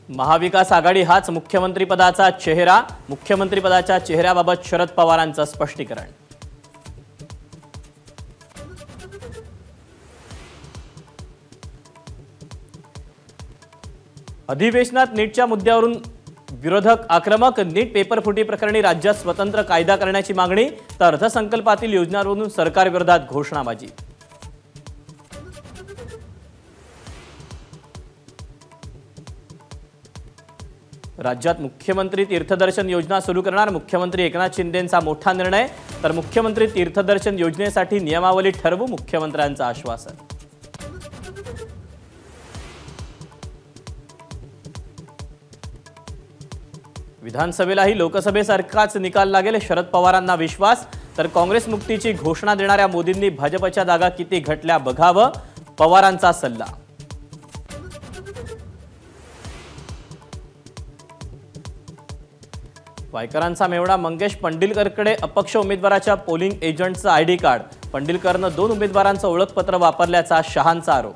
महाविकास आघाडी हाच मुख्यमंत्रीपदाचा चेहरा। मुख्यमंत्रीपदाच्या चेहऱ्याबाबत शरद पवारांचं स्पष्टीकरण। अधिवेशनात नीटच्या मुद्द्यावरून विरोधक आक्रमक। नीट पेपर फुटी प्रकरणी राज्यात स्वतंत्र कायदा करण्याची मागणी, तर अर्थसंकल्पातील योजनांवरून सरकारविरोधात घोषणाबाजी। राज्यात मुख्यमंत्री तीर्थदर्शन योजना सुरू करणार। मुख्यमंत्री एकनाथ शिंदेंचा मोठा निर्णय, तर मुख्यमंत्री तीर्थदर्शन योजनेसाठी नियमावली ठरवू, मुख्यमंत्र्यांचं आश्वासन। विधानसभेलाही लोकसभेसारखाच निकाल लागेल, शरद पवारांना विश्वास। तर काँग्रेस मुक्तीची घोषणा देणाऱ्या मोदींनी भाजपच्या जागा किती घटल्या बघावं, पवारांचा सल्ला। वायकरांचा मेवणा मंगेश पंडिलकरकडे अपक्ष उमेदवाराच्या पोलिंग एजंटचं आयडी कार्ड। पंडिलकरनं 2 उमेदवारांचं ओळखपत्र वापरल्याचा शहांचा आरोप।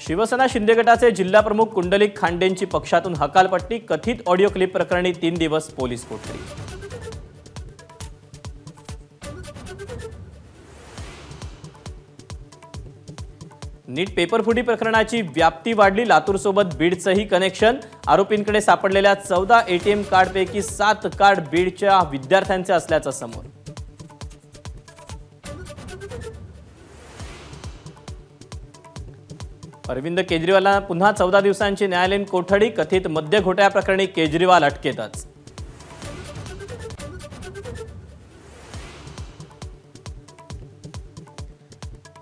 शिवसेना शिंदे गटाचे जिल्हा प्रमुख कुंडलिक खांडेंची पक्षातून हकालपट्टी। कथित ऑडिओ क्लिप प्रकरणी 3 दिवस पोलीस कोठडी। नीट पेपरफुटी प्रकरणाची व्याप्ती वाढली, लातूरसोबत बीडचंही कनेक्शन। आरोपींकडे सापडलेल्या 14 एटीएम कार्डपैकी 7 कार्ड बीडच्या विद्यार्थ्यांचे असल्याचं समोर। अरविंद केजरीवालांना पुन्हा 14 दिवसांची न्यायालयीन कोठडी। कथित मद्य घोटाळ्याप्रकरणी केजरीवाल अटकेतच।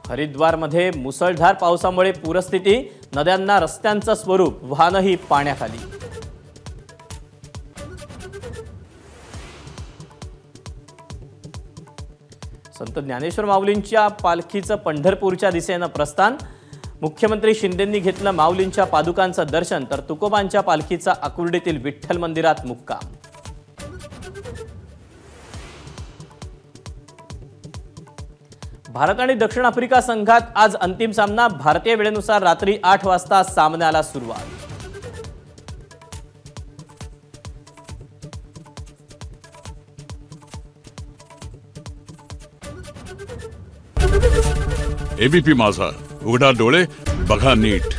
हरिद्वारमध्ये मुसळधार पावसामुळे पूरस्थिती, नद्यांना रस्त्यांचं स्वरूप, वाहनही पाण्याखाली। संत ज्ञानेश्वर माऊलींच्या पालखीचं पंढरपूरच्या दिशेनं प्रस्थान। मुख्यमंत्री शिंदेंनी घेतलं माऊलींच्या पादुकांचं दर्शन, तर तुकोबांच्या पालखीचा आकुर्डीतील विठ्ठल मंदिरात मुक्काम। भारत आणि दक्षिण आफ्रिका संघात आज अंतिम सामना। भारतीय वेळेनुसार रात्री 8 वाजता सामन्याला सुरुवात। एबीपी माझा, उघडा डोळे बघा नीट।